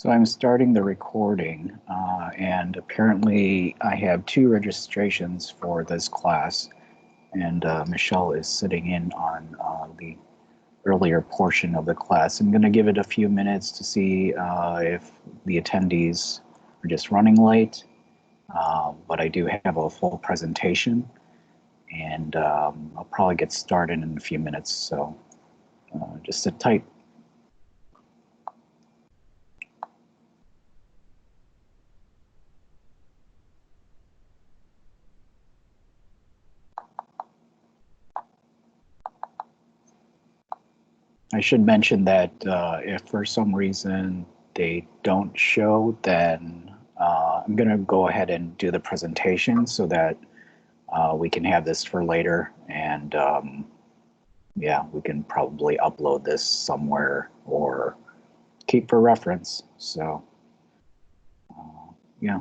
So I'm starting the recording, and apparently I have 2 registrations for this class, and Michelle is sitting in on the earlier portion of the class. I'm going to give it a few minutes to see if the attendees are just running late, but I do have a full presentation, and I'll probably get started in a few minutes, so just sit tight. I should mention that if for some reason they don't show, then I'm going to go ahead and do the presentation so that we can have this for later. And yeah, we can probably upload this somewhere or keep for reference. So yeah.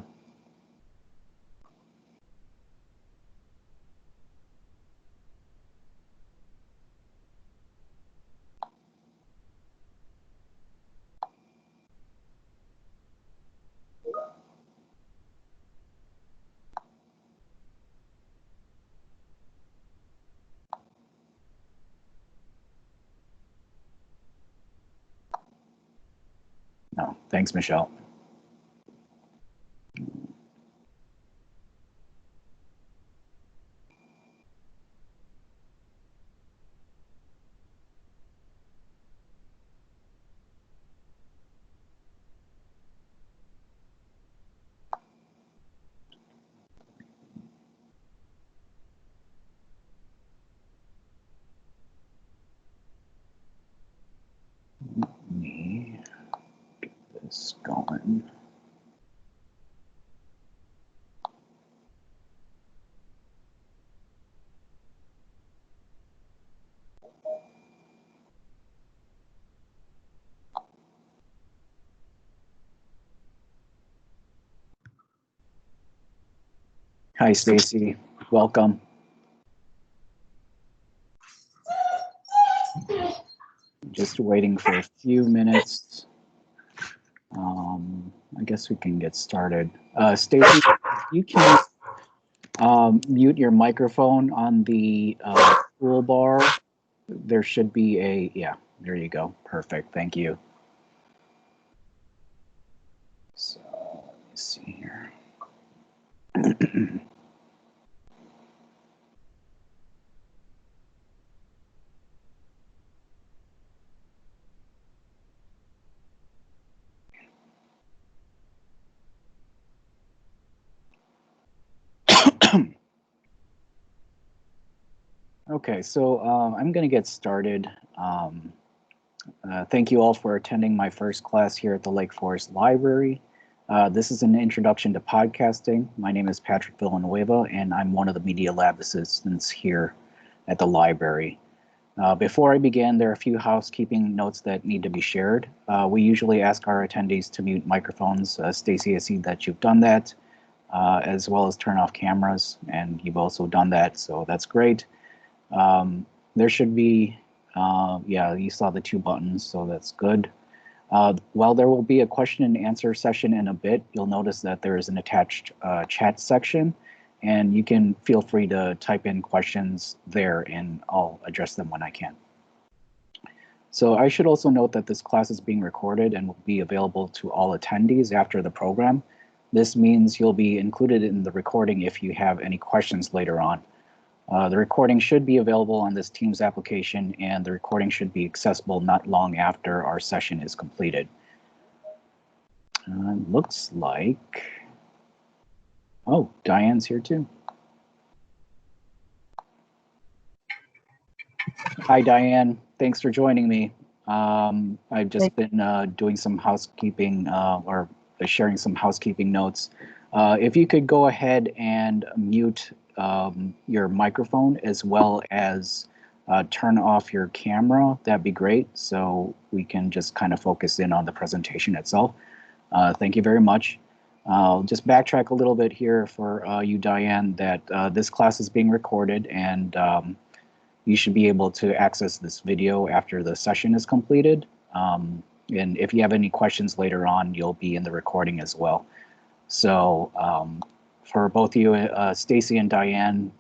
No, thanks, Michelle. Let me get this going. Hi, Stacy. Welcome. Just waiting for a few minutes. I guess we can get started. Stacy, you can mute your microphone on the toolbar. There should be a, yeah, there you go. Perfect. Thank you. So let me see here. Okay, so I'm going to get started. Thank you all for attending my first class here at the Lake Forest Library. This is an introduction to podcasting. My name is Patrick Villanueva, and I'm one of the Media Lab assistants here at the library. Before I begin, there are a few housekeeping notes that need to be shared. We usually ask our attendees to mute microphones. Stacy, I see that you've done that, as well as turn off cameras, and you've also done that, so that's great. There should be, yeah, you saw the 2 buttons, so that's good. While there will be a question and answer session in a bit, you'll notice that there is an attached chat section, and you can feel free to type in questions there, and I'll address them when I can. So I should also note that this class is being recorded and will be available to all attendees after the program. This means you'll be included in the recording if you have any questions later on. The recording should be available on this Teams application, and the recording should be accessible not long after our session is completed. Looks like, oh, Diane's here too. Hi, Diane. Thanks for joining me. I've just been doing some housekeeping or sharing some housekeeping notes. If you could go ahead and mute your microphone as well as turn off your camera, that'd be great. So we can just kind of focus in on the presentation itself. Thank you very much. I'll just backtrack a little bit here for you, Diane, that this class is being recorded, and you should be able to access this video after the session is completed. And if you have any questions later on, you'll be in the recording as well. So for both you, Stacy and Diane,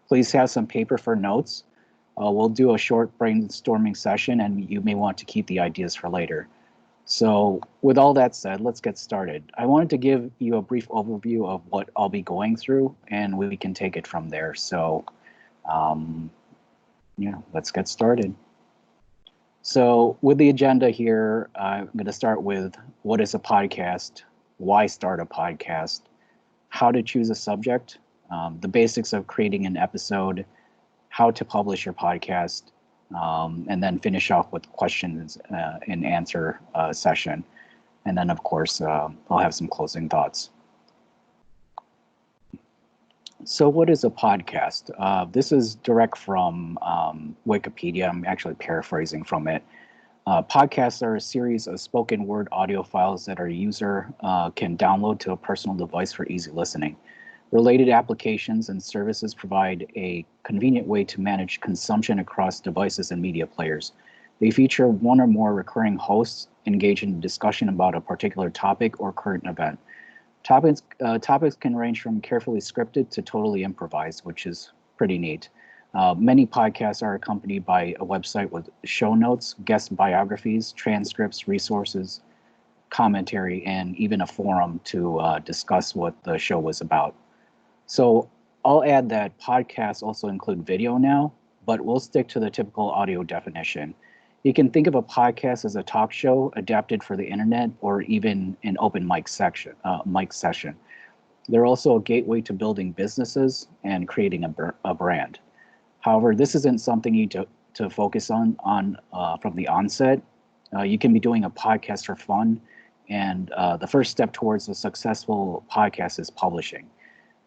please have some paper for notes. We'll do a short brainstorming session, and you may want to keep the ideas for later. So with all that said, let's get started. I wanted to give you a brief overview of what I'll be going through, and we can take it from there. So yeah, let's get started. So with the agenda here, I'm going to start with what is a podcast, why start a podcast, how to choose a subject, the basics of creating an episode, how to publish your podcast, and then finish off with questions and answer session. And then, of course, I'll have some closing thoughts. So what is a podcast? This is direct from Wikipedia. I'm actually paraphrasing from it. Podcasts are a series of spoken word audio files that our user can download to a personal device for easy listening. Related applications and services provide a convenient way to manage consumption across devices and media players. They feature one or more recurring hosts engaged in discussion about a particular topic or current event. Topics can range from carefully scripted to totally improvised, which is pretty neat. Many podcasts are accompanied by a website with show notes, guest biographies, transcripts, resources, commentary, and even a forum to discuss what the show was about. So I'll add that podcasts also include video now, but we'll stick to the typical audio definition. You can think of a podcast as a talk show adapted for the internet or even an open mic session. They're also a gateway to building businesses and creating a brand. However, this isn't something you need to focus on from the onset. You can be doing a podcast for fun, and the first step towards a successful podcast is publishing.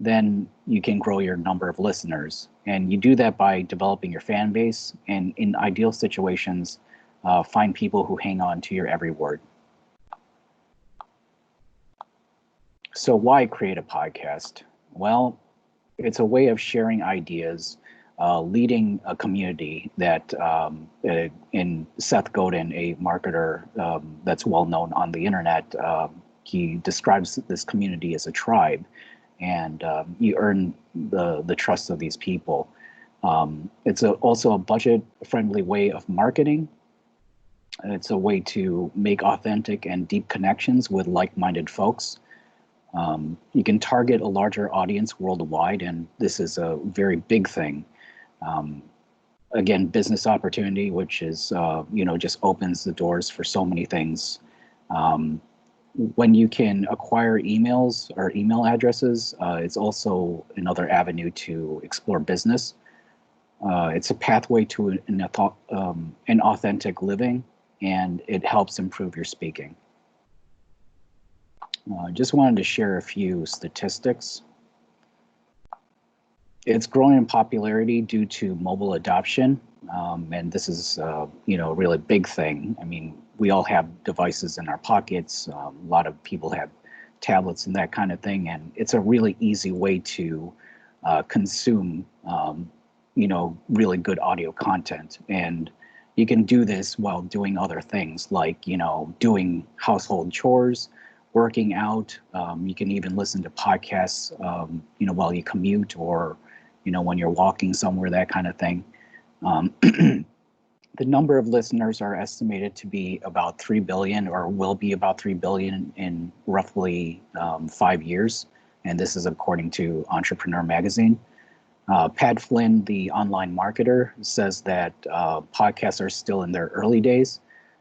Then you can grow your number of listeners. And you do that by developing your fan base and, in ideal situations, find people who hang on to your every word. So why create a podcast? Well, it's a way of sharing ideas, leading a community that, in Seth Godin, a marketer that's well known on the internet, he describes this community as a tribe. And you earn the trust of these people. It's also a budget-friendly way of marketing. It's a way to make authentic and deep connections with like-minded folks. You can target a larger audience worldwide, and this is a very big thing. Again, business opportunity, which is just opens the doors for so many things. When you can acquire emails or email addresses, it's also another avenue to explore business. It's a pathway to an authentic living, and it helps improve your speaking. Just wanted to share a few statistics. It's growing in popularity due to mobile adoption, and this is a really big thing. I mean, we all have devices in our pockets. A lot of people have tablets and that kind of thing, and it's a really easy way to consume, really good audio content. And you can do this while doing other things like, doing household chores, working out. You can even listen to podcasts, while you commute or, when you're walking somewhere, that kind of thing. The number of listeners are estimated to be about 3 billion, or will be about 3 billion in roughly 5 years. And this is according to Entrepreneur Magazine. Pat Flynn, the online marketer, says that podcasts are still in their early days.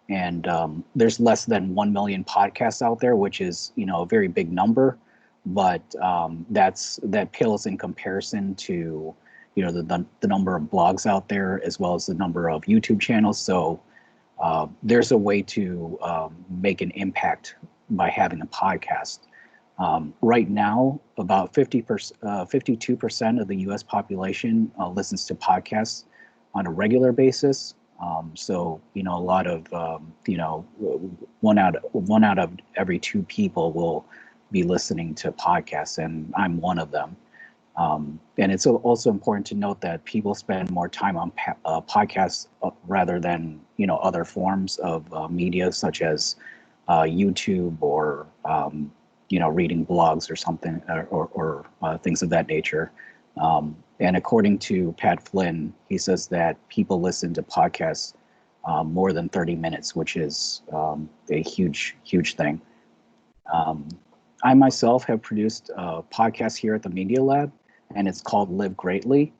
And there's less than 1 million podcasts out there, which is, a very big number. But that pales in comparison to the number of blogs out there, as well as the number of YouTube channels. So there's a way to make an impact by having a podcast. Right now, about 52% of the U.S. population listens to podcasts on a regular basis. So a lot of one out of every 2 people will be listening to podcasts, and I'm one of them. And it's also important to note that people spend more time on podcasts rather than other forms of media such as YouTube or reading blogs or something or things of that nature. And according to Pat Flynn, he says that people listen to podcasts more than 30 minutes, which is a huge thing. Um, I myself have produced a podcast here at the Media Lab, and it's called Live Greatly.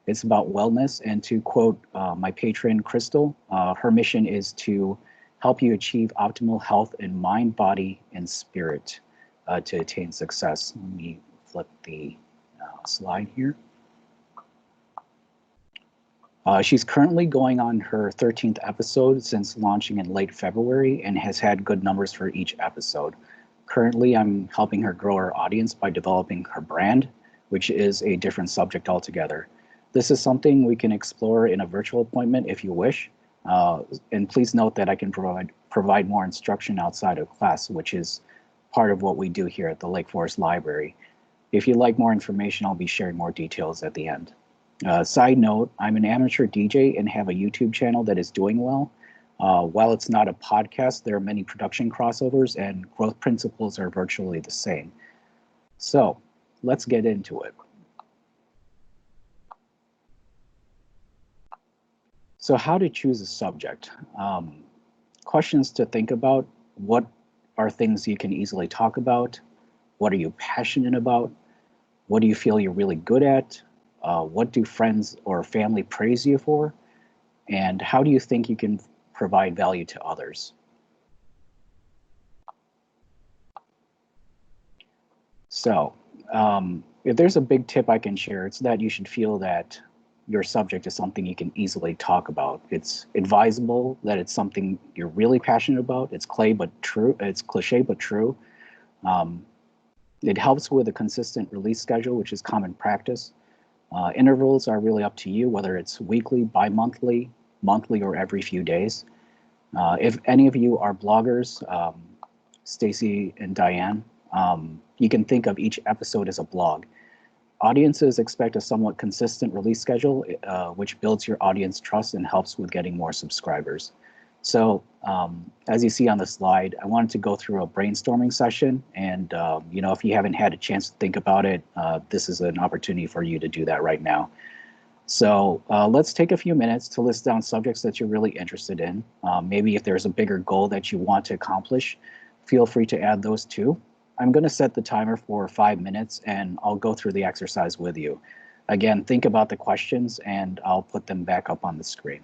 It's about wellness, and to quote my patron, Crystal, her mission is to help you achieve optimal health in mind, body, and spirit to attain success. Let me flip the slide here. She's currently going on her 13th episode since launching in late February and has had good numbers for each episode. Currently, I'm helping her grow her audience by developing her brand, which is a different subject altogether. This is something we can explore in a virtual appointment if you wish. And please note that I can provide more instruction outside of class, which is part of what we do here at the Lake Forest Library. If you'd like more information, I'll be sharing more details at the end. Side note, I'm an amateur DJ and have a YouTube channel that is doing well. While it's not a podcast, there are many production crossovers and growth principles are virtually the same. So let's get into it. So how to choose a subject? Questions to think about. What are things you can easily talk about? What are you passionate about? What do you feel you're really good at? What do friends or family praise you for? And how do you think you can provide value to others? So, if there's a big tip I can share, it's that you should feel that your subject is something you can easily talk about. It's advisable that it's something you're really passionate about. It's cliche but true. Um, it helps with a consistent release schedule, which is common practice. Intervals are really up to you, whether it's weekly, bi-monthly, monthly, or every few days. If any of you are bloggers, Stacy and Diane, you can think of each episode as a blog. Audiences expect a somewhat consistent release schedule, which builds your audience trust and helps with getting more subscribers. So as you see on the slide, I wanted to go through a brainstorming session. And, if you haven't had a chance to think about it, this is an opportunity for you to do that right now. So let's take a few minutes to list down subjects that you're really interested in. Maybe if there's a bigger goal that you want to accomplish, feel free to add those too. I'm going to set the timer for 5 minutes and I'll go through the exercise with you. Again, think about the questions and I'll put them back up on the screen.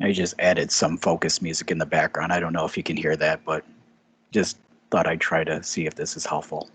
I just added some focus music in the background. I don't know if you can hear that, but just thought I'd try to see if this is helpful.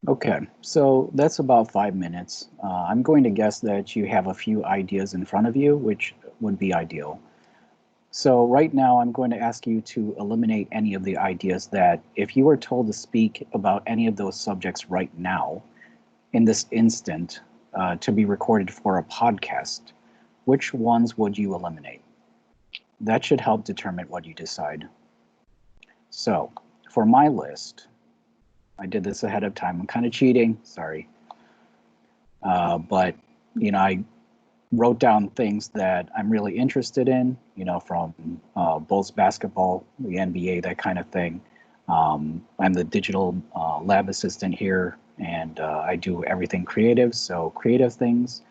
Okay, so that's about 5 minutes. I'm going to guess that you have a few ideas in front of you, which would be ideal. So right now, I'm going to ask you to eliminate any of the ideas that, if you were told to speak about any of those subjects right now, in this instant, to be recorded for a podcast, which ones would you eliminate? That should help determine what you decide. So, for my list, I did this ahead of time. I'm kind of cheating, sorry. But, I wrote down things that I'm really interested in, from Bulls basketball, the NBA, that kind of thing. I'm the digital lab assistant here, and I do everything creative, so creative things.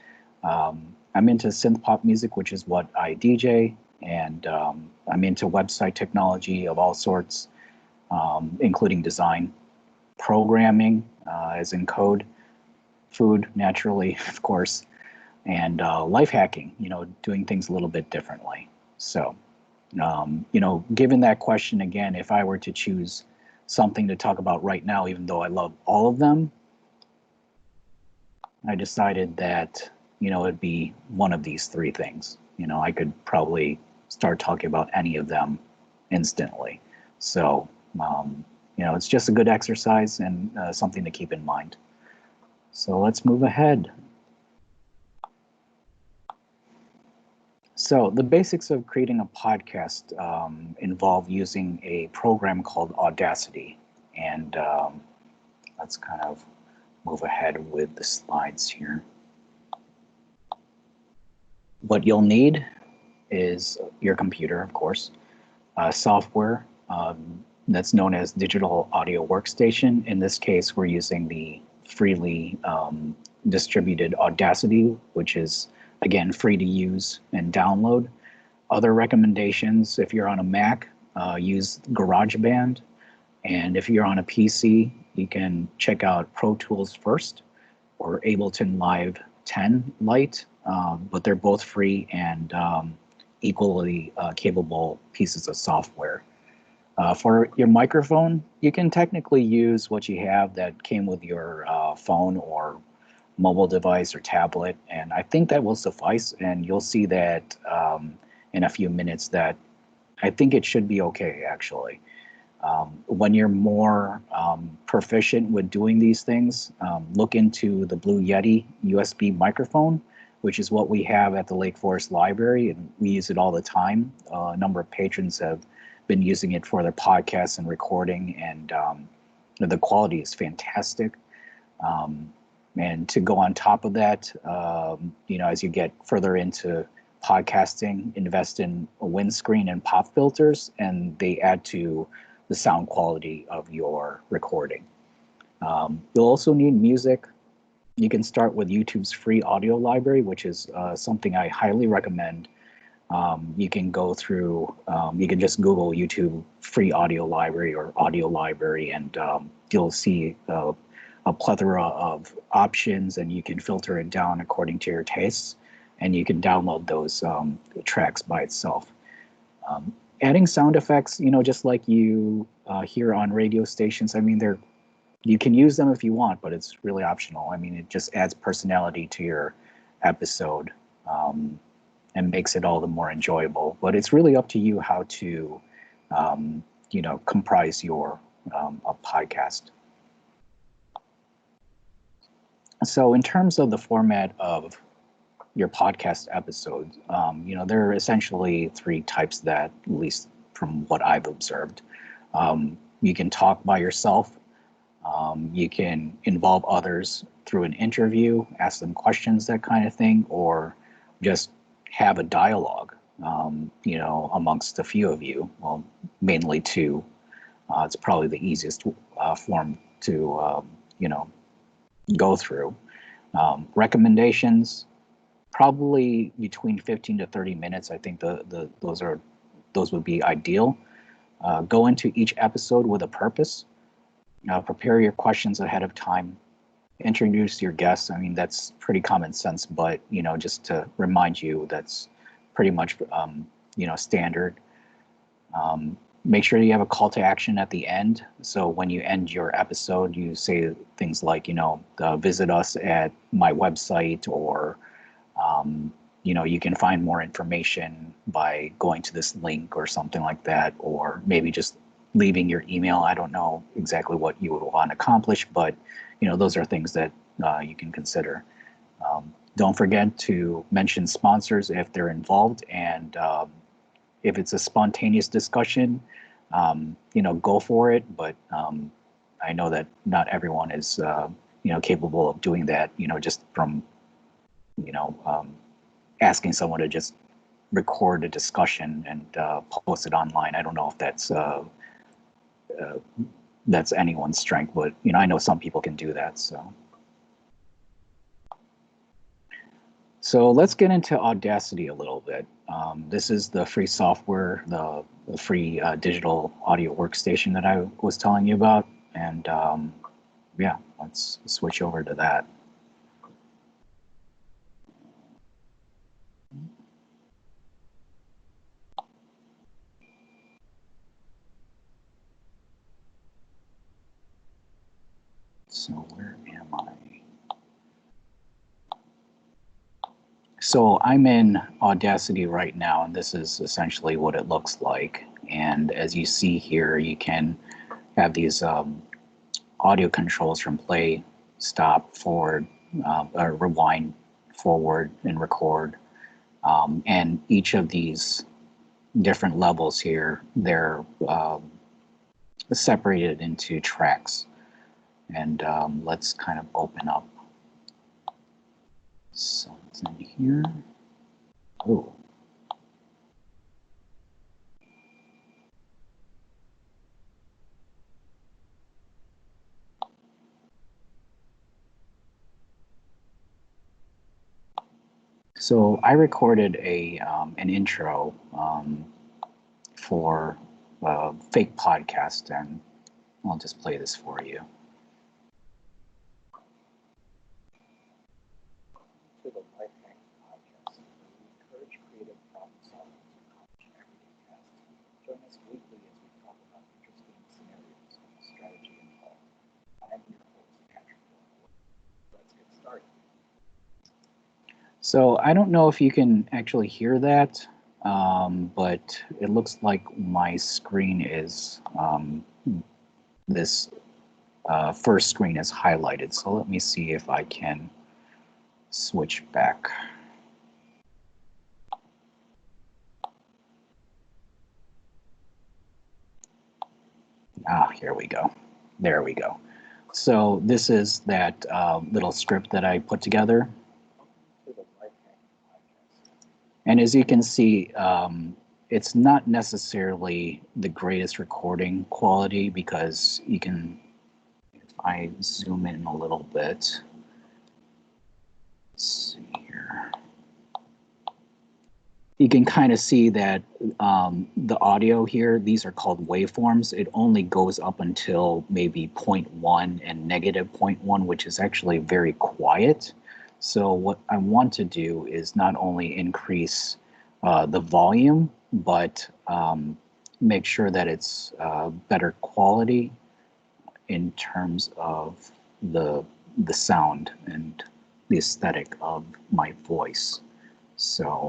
I'm into synth pop music, which is what I DJ, and I'm into website technology of all sorts, including design, programming, as in code, food, naturally, of course, and life hacking, doing things a little bit differently. So, given that question again, if I were to choose something to talk about right now, even though I love all of them, I decided that, it'd be one of these three things. I could probably start talking about any of them instantly. So, it's just a good exercise and something to keep in mind. So let's move ahead. So the basics of creating a podcast involve using a program called Audacity. And let's kind of move ahead with the slides here. What you'll need is your computer, of course, software that's known as Digital Audio Workstation. In this case, we're using the freely distributed Audacity, which is, again, free to use and download. Other recommendations, if you're on a Mac, use GarageBand. And if you're on a PC, you can check out Pro Tools first or Ableton Live 10 Lite, but they're both free and equally capable pieces of software. For your microphone, you can technically use what you have that came with your phone or mobile device or tablet, and I think that will suffice, and you'll see that in a few minutes that I think it should be okay, actually. When you're more proficient with doing these things, look into the Blue Yeti USB microphone, which is what we have at the Lake Forest Library, and we use it all the time. A number of patrons have been using it for their podcasts and recording, and the quality is fantastic. And to go on top of that, as you get further into podcasting, invest in a windscreen and pop filters, and they add to the sound quality of your recording. You'll also need music. You can start with YouTube's free audio library, which is something I highly recommend. You can go through, you can just Google YouTube free audio library or audio library, and you'll see a plethora of options, and you can filter it down according to your tastes, and you can download those tracks by itself. Adding sound effects, just like you hear on radio stations, I mean, you can use them if you want, but it's really optional. I mean, it just adds personality to your episode and makes it all the more enjoyable. But it's really up to you how to, comprise your a podcast. So in terms of the format of your podcast episodes, there are essentially three types that, at least from what I've observed. You can talk by yourself. You can involve others through an interview, ask them questions, that kind of thing, or just have a dialogue, amongst a few of you, well, mainly two. It's probably the easiest form to, go through. Recommendations, probably between 15 to 30 minutes. I think those would be ideal. Go into each episode with a purpose. Prepare your questions ahead of time. Introduce your guests. I mean, that's pretty common sense, but just to remind you, that's pretty much standard. Make sure you have a call to action at the end. So when you end your episode, you say things like, visit us at my website, or, you can find more information by going to this link or something like that, or maybe just leaving your email. I don't know exactly what you would want to accomplish, but, those are things that you can consider. Don't forget to mention sponsors if they're involved, and if it's a spontaneous discussion, go for it. But I know that not everyone is, capable of doing that, just from, asking someone to just record a discussion and post it online. I don't know if that's anyone's strength, but, I know some people can do that, So let's get into Audacity a little bit. This is the free software, the free digital audio workstation that I was telling you about. And yeah, let's switch over to that. So where am I? So I'm in Audacity right now, and this is essentially what it looks like. And as you see here, you can have these audio controls from play, stop, forward, or rewind, forward, and record. And each of these different levels here, they're separated into tracks. And let's kind of open up something here. Oh. So I recorded an intro for a fake podcast, and I'll just play this for you. To the Life Hacking Podcast, we encourage creative problem solving to accomplish everyday tasks. Join us weekly as we talk about interesting scenarios with strategy involved. I'm your host, Patrick. Let's get started. So I don't know if you can actually hear that, but it looks like my screen is, this first screen is highlighted. So let me see if I can switch back. Here we go. There we go. So this is that little script that I put together. And as you can see, it's not necessarily the greatest recording quality, because you can, if I zoom in a little bit, let's see here. You can kind of see that the audio here, these are called waveforms. It only goes up until maybe 0.1 and negative 0.1, which is actually very quiet. So what I want to do is not only increase the volume, but make sure that it's better quality in terms of the sound and the aesthetic of my voice. So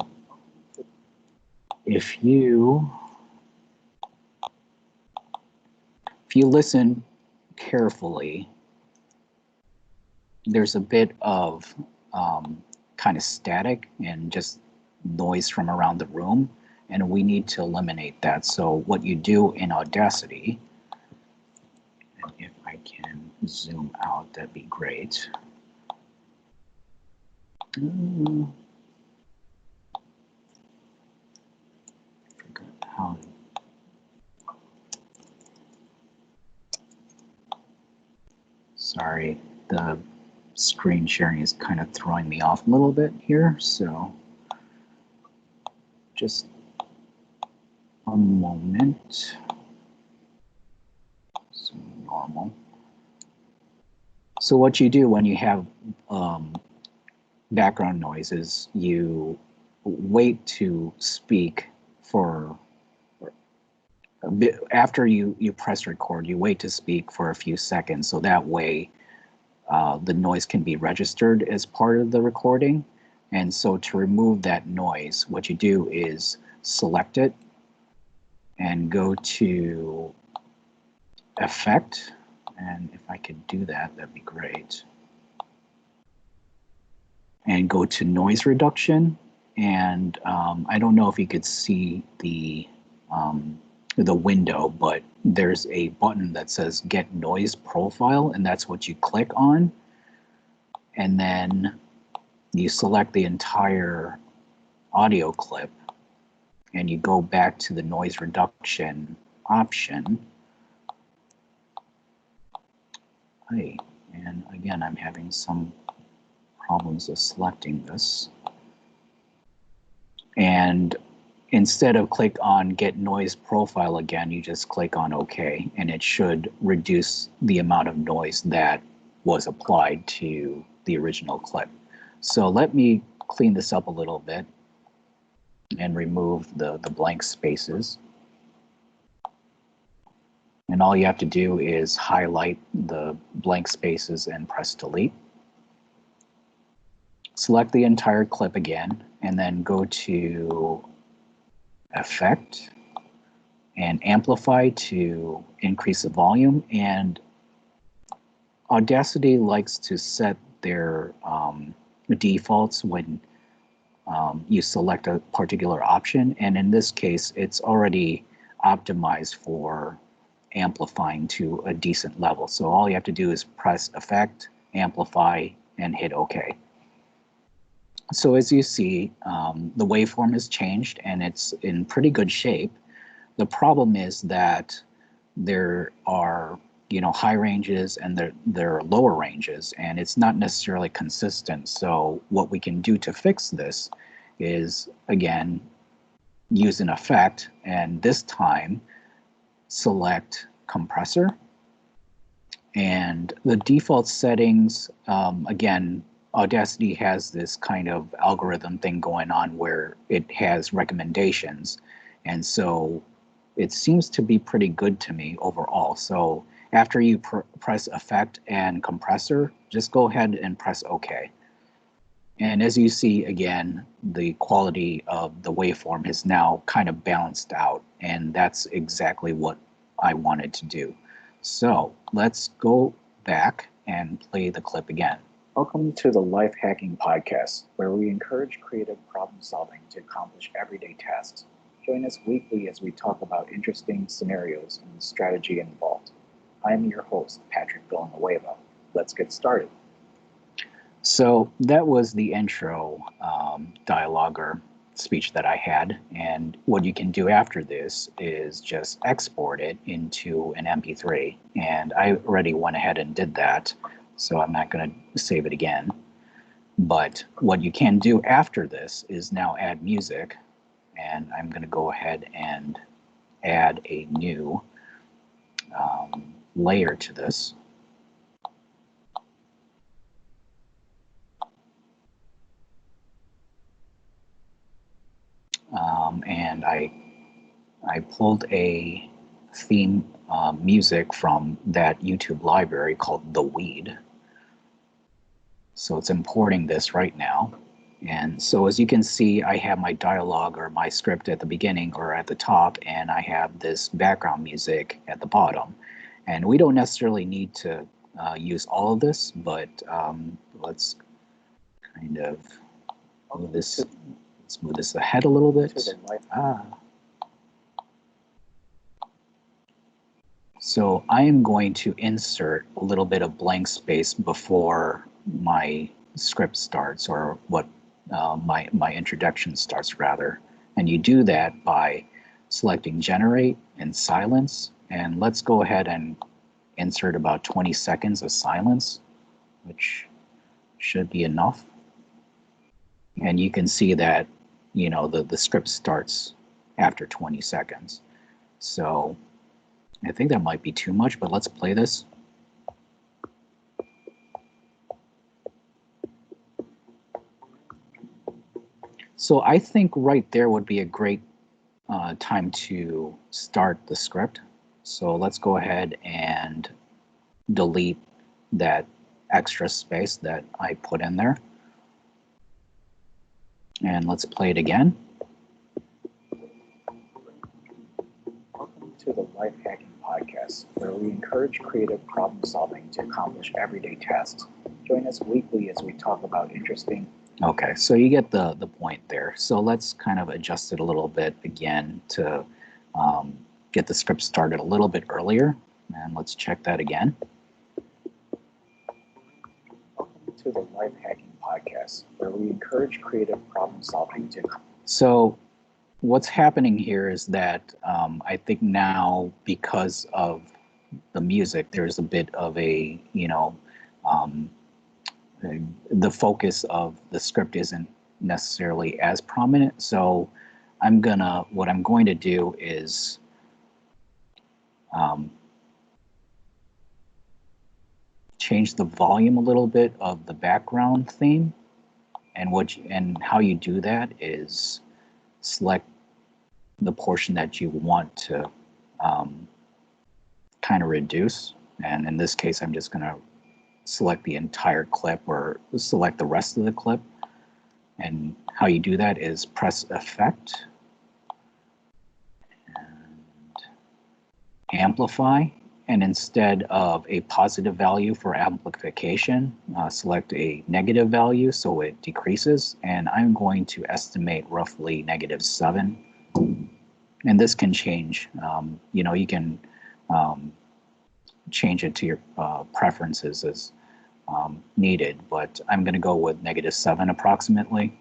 if you listen carefully, there's a bit of kind of static and just noise from around the room, and we need to eliminate that. So what you do in Audacity, and if I can zoom out, that'd be great. Forgot how. Sorry, the screen sharing is kind of throwing me off a little bit here, so just a moment. So normal. So what you do when you have background noise is you wait to speak for after you press record, you wait to speak for a few seconds, so that way the noise can be registered as part of the recording. And so to remove that noise, what you do is select it and go to Effect. And if I could do that, that'd be great. And go to Noise Reduction. And I don't know if you could see the window, but there's a button that says Get Noise Profile, and that's what you click on. And then you select the entire audio clip, and you go back to the noise reduction option. Hey, and again, I'm having some problems with selecting this. And instead of click on Get Noise Profile again, you just click on OK, and it should reduce the amount of noise that was applied to the original clip. So let me clean this up a little bit and remove the blank spaces. And all you have to do is highlight the blank spaces and press delete. Select the entire clip again, and then go to Effect and Amplify to increase the volume. And Audacity likes to set their defaults when you select a particular option. And in this case, it's already optimized for amplifying to a decent level. So all you have to do is press Effect, Amplify, and hit OK. So as you see, the waveform has changed and it's in pretty good shape. The problem is that there are high ranges and there are lower ranges, and it's not necessarily consistent. So what we can do to fix this is, again, use an effect, and this time select compressor. And the default settings, again, Audacity has this kind of algorithm thing going on where it has recommendations. And so it seems to be pretty good to me overall. So after you press Effect and Compressor, just go ahead and press OK. And as you see, again, the quality of the waveform is now kind of balanced out, and that's exactly what I wanted to do. So let's go back and play the clip again. Welcome to the Life Hacking Podcast, where we encourage creative problem solving to accomplish everyday tasks. Join us weekly as we talk about interesting scenarios and the strategy involved. I'm your host, Patrick Villanueva. Let's get started. So that was the intro dialogue or speech that I had. And what you can do after this is just export it into an MP3. And I already went ahead and did that, so I'm not going to save it again. But what you can do after this is now add music. And I'm going to go ahead and add a new layer to this. And I pulled a theme music from that YouTube library called The Weed. So it's importing this right now. And so as you can see, I have my dialogue or my script at the beginning or at the top, and I have this background music at the bottom. And we don't necessarily need to use all of this, but let's kind of move this. Let's move this ahead a little bit. So I am going to insert a little bit of blank space before my script starts, or what my introduction starts rather. And you do that by selecting Generate and Silence. And let's go ahead and insert about 20 seconds of silence, which should be enough. And you can see that, the script starts after 20 seconds. So I think that might be too much, but let's play this. So I think right there would be a great time to start the script. So let's go ahead and delete that extra space that I put in there. And let's play it again. Welcome to the Life Hacking Podcast, where we encourage creative problem solving to accomplish everyday tasks. Join us weekly as we talk about interesting... Okay, so you get the point there. So let's kind of adjust it a little bit again to get the script started a little bit earlier. And let's check that again. Welcome to the Life Hacking Podcast, where we encourage creative problem solving to... So what's happening here is that I think now, because of the music, there's a bit of a, the focus of the script isn't necessarily as prominent. So what I'm going to do is change the volume a little bit of the background theme. And how you do that is select the portion that you want to kind of reduce. And in this case, I'm just going to select the entire clip or select the rest of the clip. And how you do that is press Effect and Amplify. And instead of a positive value for amplification, select a negative value so it decreases. And I'm going to estimate roughly -7. And this can change. You can change it to your preferences as needed, but I'm going to go with -7 approximately.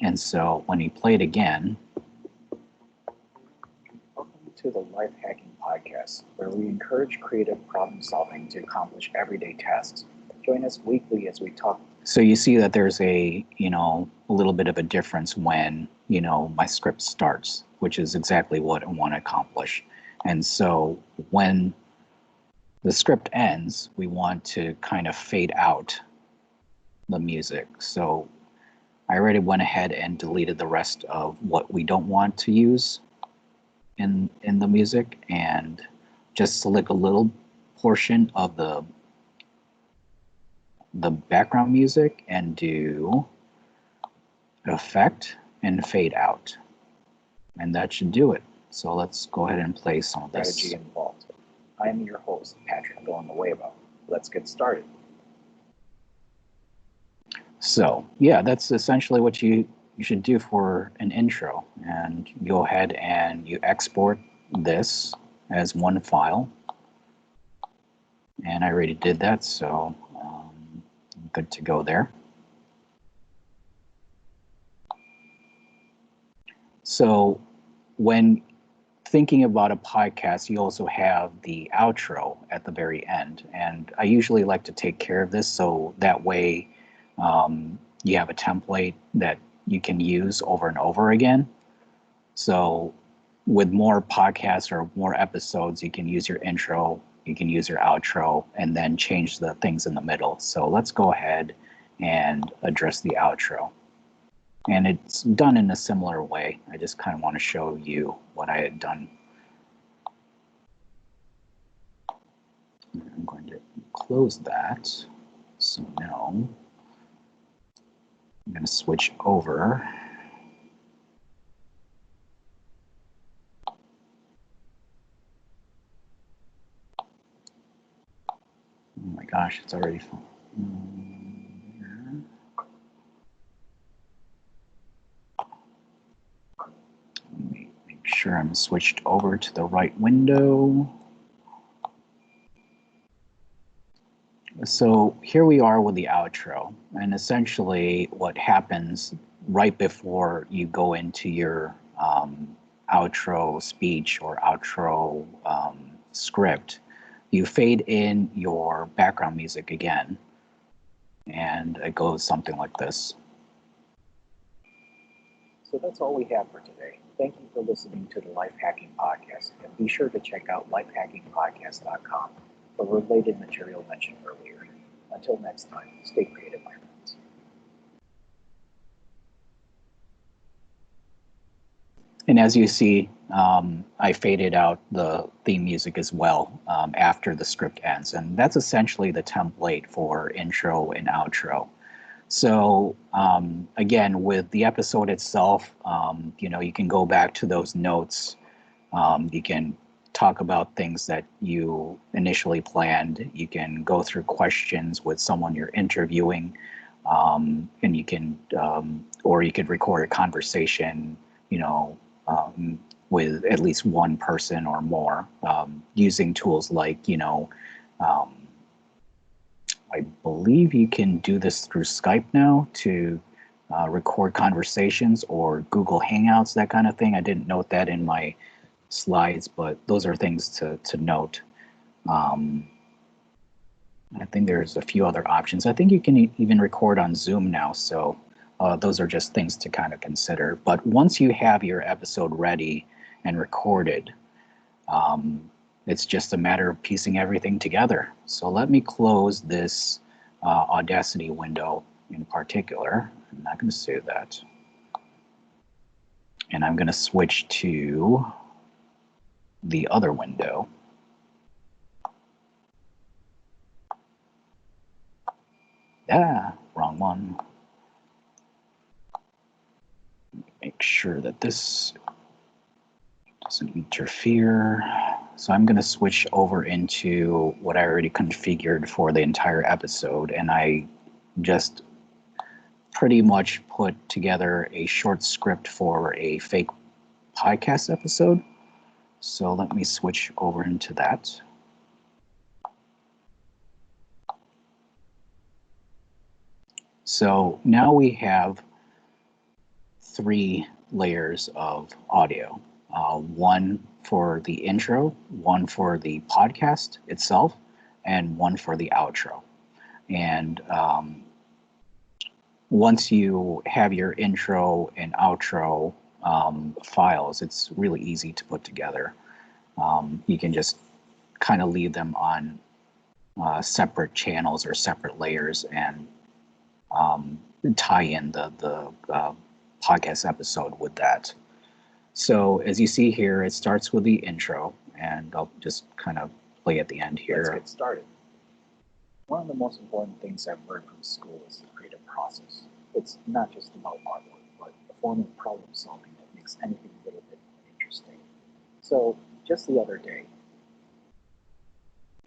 And so when you play it again, welcome to the Life Hacking Podcast, where we encourage creative problem solving to accomplish everyday tasks. Join us weekly as we talk. So you see that there's a little bit of a difference when, my script starts, which is exactly what I want to accomplish. And so when the script ends, we want to kind of fade out the music. So I already went ahead and deleted the rest of what we don't want to use in the music, and just select a little portion of the background music and do Effect and Fade Out. And that should do it. So let's go ahead and play some of this. Strategy involved. I am your host, Patrick Villanueva. Let's get started. So yeah, that's essentially what you should do for an intro. And go ahead and you export this as one file. And I already did that, so good to go there. So when thinking about a podcast, you also have the outro at the very end. And I usually like to take care of this so that way you have a template that you can use over and over again. So with more podcasts or more episodes, you can use your intro, you can use your outro, and then change the things in the middle. So let's go ahead and address the outro. And it's done in a similar way. I just kind of want to show you what I had done. I'm going to close that. So now I'm going to switch over. Oh my gosh, it's already full. Let me make sure I'm switched over to the right window. So here we are with the outro, and essentially what happens right before you go into your outro speech or outro script, you fade in your background music again, and it goes something like this. So that's all we have for today. Thank you for listening to the Life Hacking Podcast, and be sure to check out lifehackingpodcast.com for related material mentioned earlier. Until next time, stay creative, my friends. And as you see, I faded out the theme music as well after the script ends. And that's essentially the template for intro and outro. So again, with the episode itself, you can go back to those notes. You can talk about things that you initially planned. You can go through questions with someone you're interviewing, and or you could record a conversation, you know, with at least one person or more, using tools like, um, I believe you can do this through Skype now to record conversations, or Google Hangouts, that kind of thing. I didn't note that in my slides, but those are things to note. I think there's a few other options. I think you can even record on Zoom now, so those are just things to kind of consider. But once you have your episode ready and recorded, it's just a matter of piecing everything together. So let me close this Audacity window in particular. I'm not going to save that. And I'm going to switch to the other window. Wrong one. Make sure that this doesn't interfere. So I'm going to switch over into what I already configured for the entire episode, and I just pretty much put together a short script for a fake podcast episode. So let me switch over into that. So now we have 3 layers of audio. One for the intro, one for the podcast itself, and one for the outro. And once you have your intro and outro files, it's really easy to put together. You can just kind of leave them on separate channels or separate layers and tie in the podcast episode with that. So as you see here, it starts with the intro, and I'll just kind of play at the end here. Let's get started. One of the most important things I've learned from school is the creative process. It's not just about artwork, but a form of problem solving that makes anything a little bit interesting. So just the other day.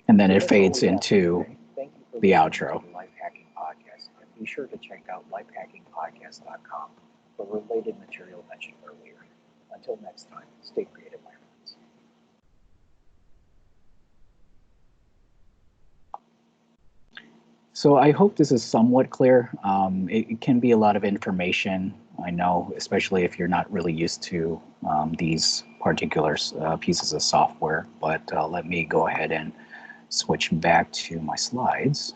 And then it fades into the outro. The Life Hacking Podcast, and be sure to check out lifehackingpodcast.com for related material mentioned earlier. Until next time, stay creative, my friends. So I hope this is somewhat clear. It can be a lot of information, I know, especially if you're not really used to these particular pieces of software. But let me go ahead and switch back to my slides.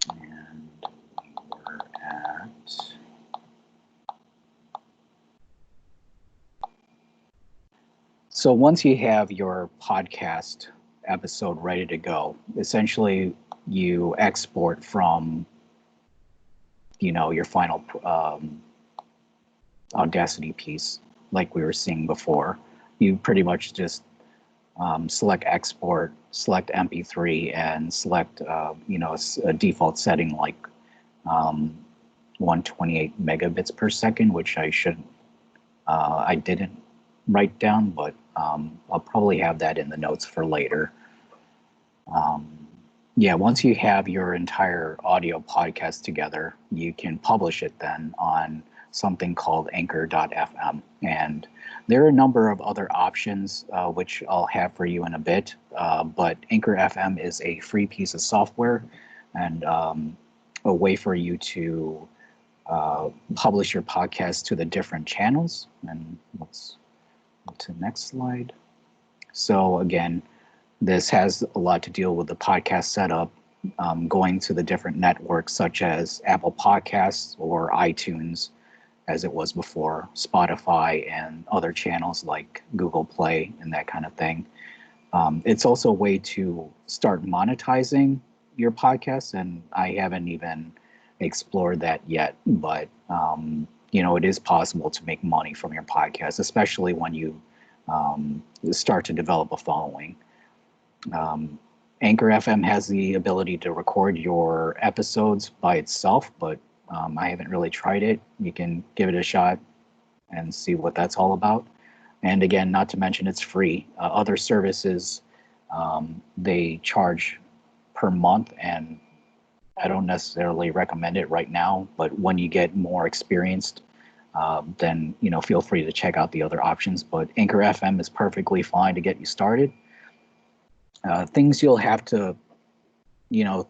And we're at... So once you have your podcast episode ready to go, essentially you export from, your final Audacity piece, like we were seeing before. You pretty much just select export, select MP3, and select, a default setting like 128 megabits per second, which I didn't write down, but I'll probably have that in the notes for later. Once you have your entire audio podcast together, you can publish it then on something called Anchor.fm. And there are a number of other options, which I'll have for you in a bit, but Anchor.fm is a free piece of software and a way for you to publish your podcast to the different channels. And let's go to the next slide. So again, this has a lot to deal with the podcast setup, going to the different networks such as Apple Podcasts or iTunes, as it was before, Spotify, and other channels like Google Play and that kind of thing. It's also a way to start monetizing your podcast, and I haven't even explored that yet. But it is possible to make money from your podcast, especially when you start to develop a following. Um, Anchor FM has the ability to record your episodes by itself, but I haven't really tried it. You can give it a shot and see what that's all about. And again, not to mention it's free. Other services, they charge per month, and I don't necessarily recommend it right now. But when you get more experienced, then feel free to check out the other options. But Anchor FM is perfectly fine to get you started. Things you'll have to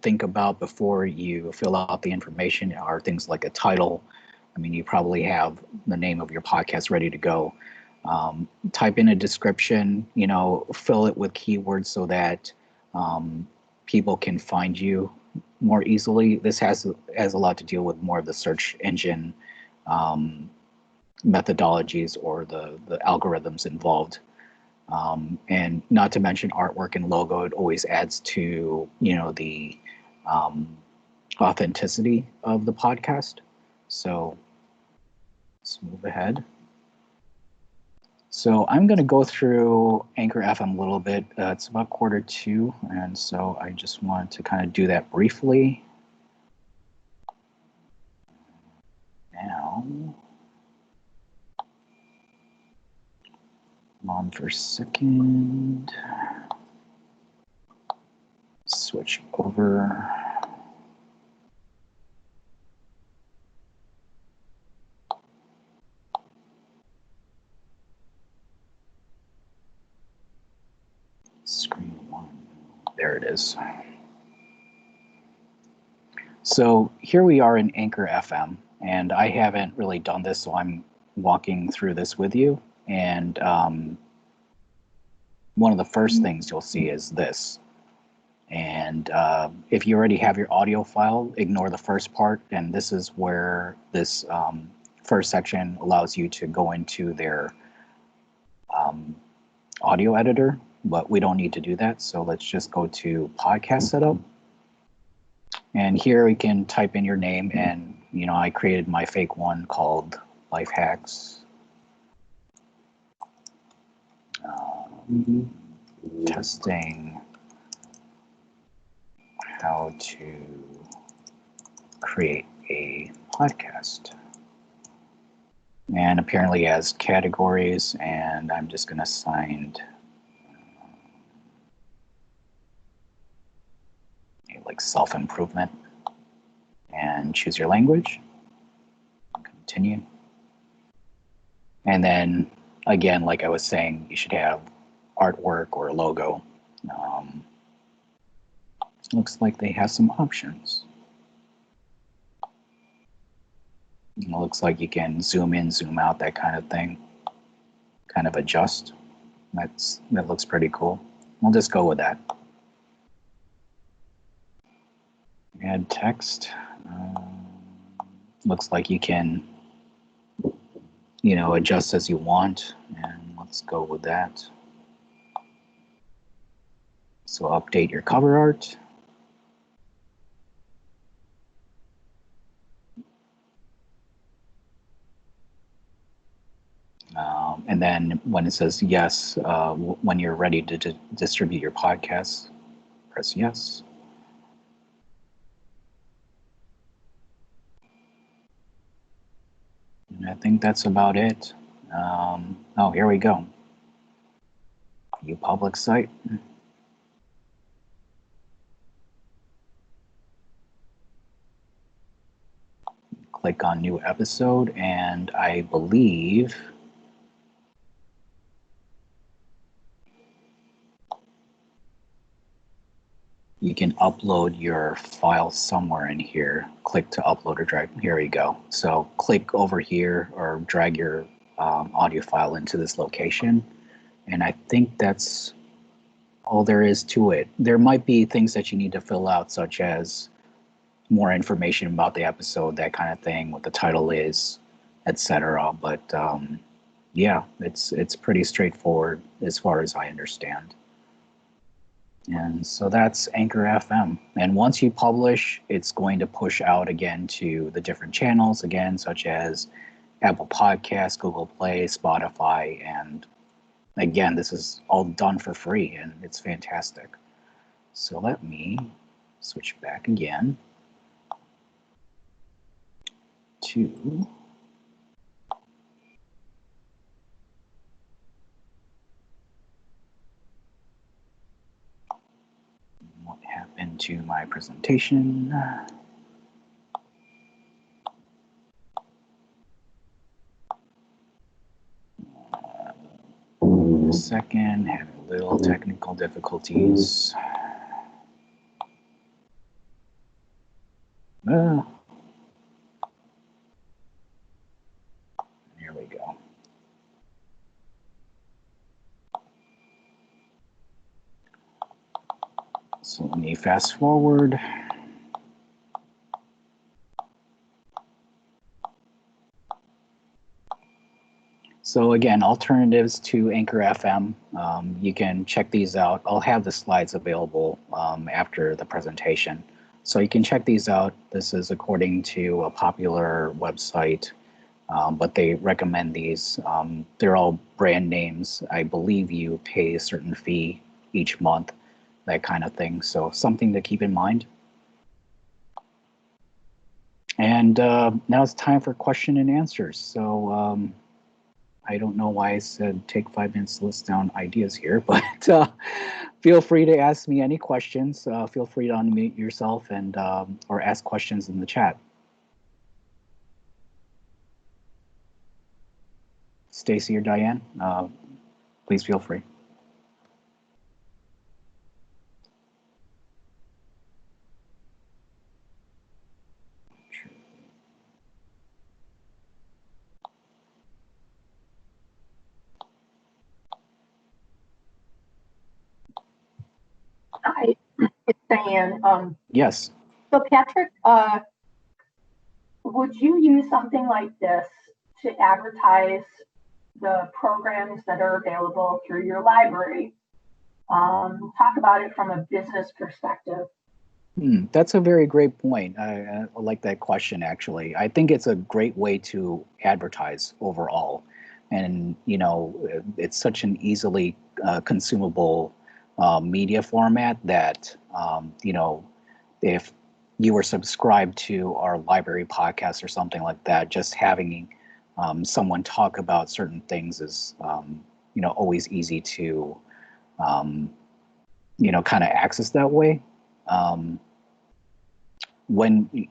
think about before you fill out the information are things like a title. I mean, you probably have the name of your podcast ready to go. Type in a description, fill it with keywords so that people can find you more easily. This has a lot to deal with more of the search engine methodologies or the algorithms involved. And not to mention artwork and logo, it always adds to the authenticity of the podcast. So let's move ahead. So I'm going to go through Anchor FM a little bit. It's about 1:45, and so I just wanted to kind of do that briefly. Now, I'm on for a second. Switch over. Screen one. There it is. So here we are in Anchor FM, and I haven't really done this, so I'm walking through this with you. And one of the first things you'll see is this. And if you already have your audio file, ignore the first part. And this is where this first section allows you to go into their audio editor, but we don't need to do that. So let's just go to podcast setup. And here we can type in your name, and I created my fake one called Life Hacks. Testing how to create a podcast. And apparently has categories, and I'm just going to assign like self-improvement, and choose your language. Continue. And then again, like I was saying, you should have artwork or a logo. Looks like they have some options. It looks like you can zoom in, zoom out, that kind of thing. Kind of adjust. That looks pretty cool. We'll just go with that. Add text. Looks like you can, adjust as you want, and let's go with that. So update your cover art. And then when it says yes, when you're ready to distribute your podcast, press yes. And I think that's about it. Oh, here we go. View public site. Click on new episode, and I believe you can upload your file somewhere in here. Click to upload or drag. Here we go. So click over here or drag your audio file into this location. And I think that's all there is to it. There might be things that you need to fill out, such as more information about the episode, that kind of thing, what the title is, etc. But yeah, it's pretty straightforward as far as I understand. And so that's Anchor FM. And once you publish, it's going to push out again to the different channels, again, such as Apple Podcasts, Google Play, Spotify. And again, this is all done for free, and it's fantastic. So let me switch back again to what happened to my presentation. A second, having a little technical difficulties. Here we go. So let me fast forward. So again, alternatives to Anchor FM. You can check these out. I'll have the slides available after the presentation. So you can check these out. This is according to a popular website, but they recommend these. They're all brand names. I believe you pay a certain fee each month, that kind of thing. So something to keep in mind. And now it's time for question and answers. So I don't know why I said take 5 minutes to list down ideas here, but feel free to ask me any questions. Feel free to unmute yourself and or ask questions in the chat. Stacy or Diane, please feel free. Hi, it's Diane. Yes. So Patrick, would you use something like this to advertise the programs that are available through your library? Talk about it from a business perspective. That's a very great point. I like that question, actually. I think it's a great way to advertise overall. And, you know, it's such an easily consumable media format that, you know, if you were subscribed to our library podcast or something like that, just having someone talk about certain things is, you know, always easy to, you know, kind of access that way.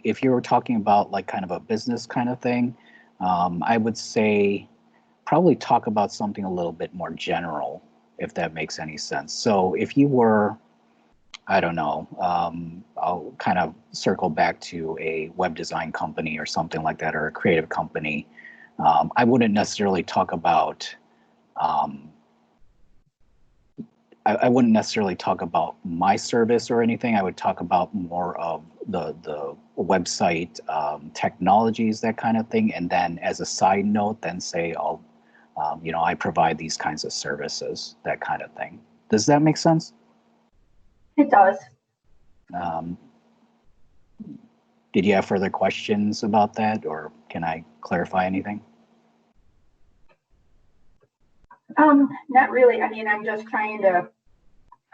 If you were talking about like kind of a business kind of thing, I would say probably talk about something a little bit more general, if that makes any sense. So if you were, I don't know, I'll kind of circle back to a web design company or something like that, or a creative company. I wouldn't necessarily talk about I wouldn't necessarily talk about my service or anything. I would talk about more of the website technologies, that kind of thing. And then as a side note, then say, I'll, you know, I provide these kinds of services, that kind of thing. Does that make sense? It does. Did you have further questions about that, or can I clarify anything? Not really. I mean, I'm just trying to,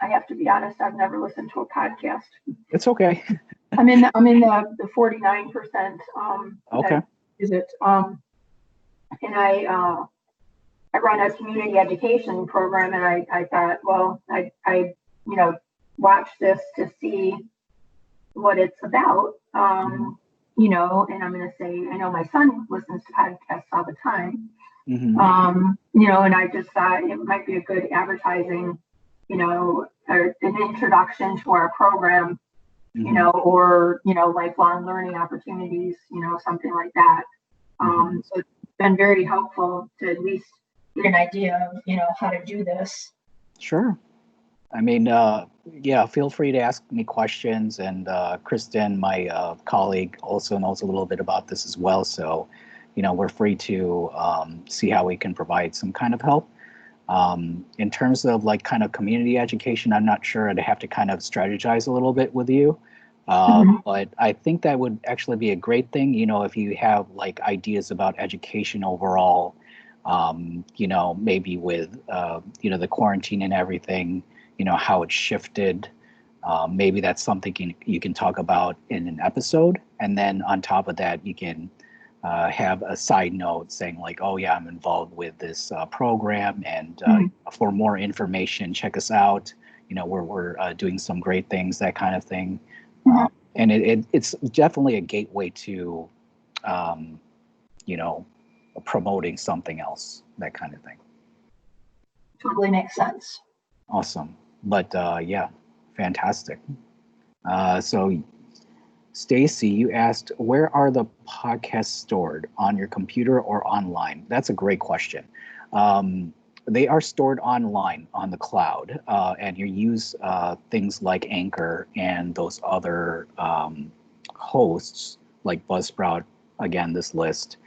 I have to be honest, I've never listened to a podcast. It's okay. I'm in the 49%. Okay. Is it? And I run a community education program, and I thought, well, I you know, watch this to see what it's about. You know, and I'm going to say, I know my son listens to podcasts all the time. Mm-hmm. You know, and I just thought it might be a good advertising, you know, or an introduction to our program, Mm-hmm. you know, or, you know, lifelong learning opportunities, you know, something like that. So it's been very helpful to at least get an idea of, you know, how to do this. Sure. I mean, yeah, feel free to ask me questions. And Kristen, my colleague, also knows a little bit about this as well. So, you know, we're free to see how we can provide some kind of help. In terms of like kind of community education, I'm not sure. I'd have to kind of strategize a little bit with you. But I think that would actually be a great thing, you know, if you have like ideas about education overall, you know, maybe with, you know, the quarantine and everything, you know, how it shifted. Maybe that's something you can talk about in an episode. And then on top of that, you can have a side note saying like, oh yeah, I'm involved with this program, and for more information, check us out. You know, we're doing some great things, that kind of thing. And it's definitely a gateway to, you know, promoting something else, that kind of thing. Totally makes sense. Awesome. But yeah, fantastic. So Stacy, you asked, where are the podcasts stored, on your computer or online? That's a great question. They are stored online on the cloud, and you use things like Anchor and those other hosts like Buzzsprout, again, this list,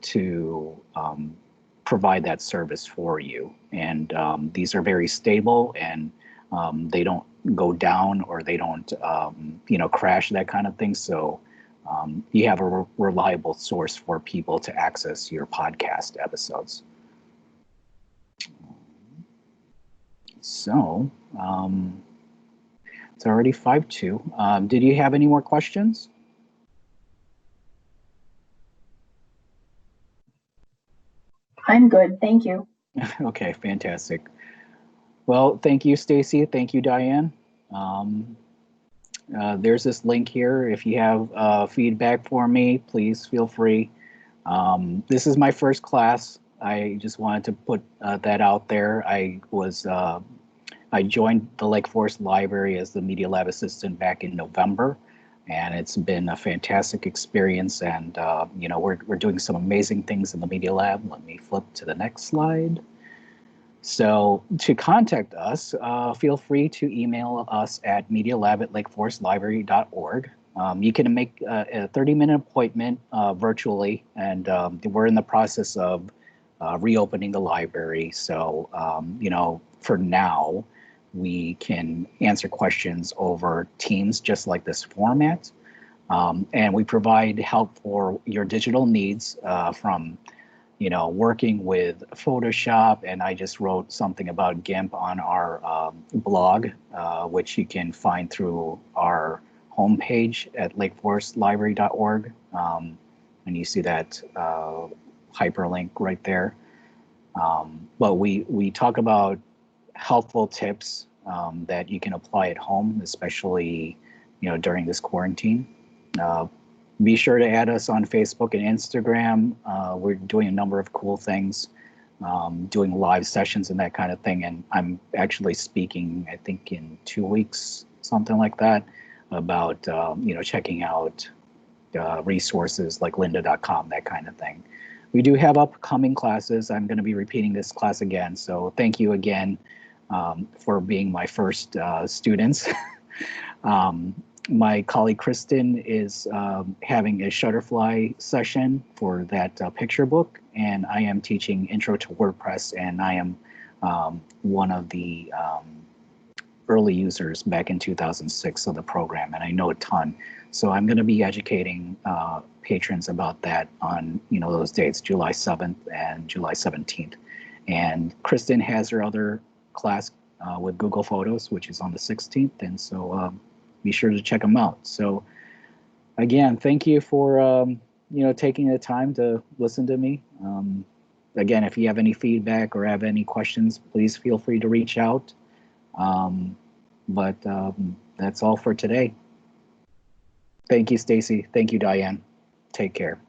to provide that service for you. And these are very stable, and they don't go down, or they don't, you know, crash, that kind of thing. So you have a reliable source for people to access your podcast episodes. So it's already 5:02. Did you have any more questions? I'm good, thank you. Okay, fantastic. Well, thank you, Stacy. Thank you, Diane. There's this link here. If you have feedback for me, please feel free. This is my first class. I just wanted to put that out there. I joined the Lake Forest Library as the Media Lab assistant back in November, and it's been a fantastic experience. And you know, we're doing some amazing things in the Media Lab. Let me flip to the next slide. So to contact us, feel free to email us at medialab@lakeforestlibrary.org. You can make a 30-minute appointment virtually, and we're in the process of reopening the library. So, you know, for now, we can answer questions over Teams, just like this format. And we provide help for your digital needs, from, you know, working with Photoshop, and I just wrote something about GIMP on our blog, which you can find through our homepage at lakeforestlibrary.org. And you see that hyperlink right there. But we talk about helpful tips that you can apply at home, especially, you know, during this quarantine. Be sure to add us on Facebook and Instagram. We're doing a number of cool things, doing live sessions and that kind of thing. And I'm actually speaking, I think in 2 weeks, something like that, about, you know, checking out resources like lynda.com, that kind of thing. We do have upcoming classes. I'm going to be repeating this class again. So thank you again for being my first students. My colleague Kristen is having a Shutterfly session for that picture book, and I am teaching Intro to WordPress, and I am one of the early users back in 2006 of the program, and I know a ton. So I'm going to be educating patrons about that on, you know, those dates, July 7th and July 17th. And Kristen has her other class with Google Photos, which is on the 16th, and so be sure to check them out. So again, thank you for you know, taking the time to listen to me. Again, if you have any feedback or have any questions, please feel free to reach out. But that's all for today. Thank you, Stacy. Thank you, Diane. Take care.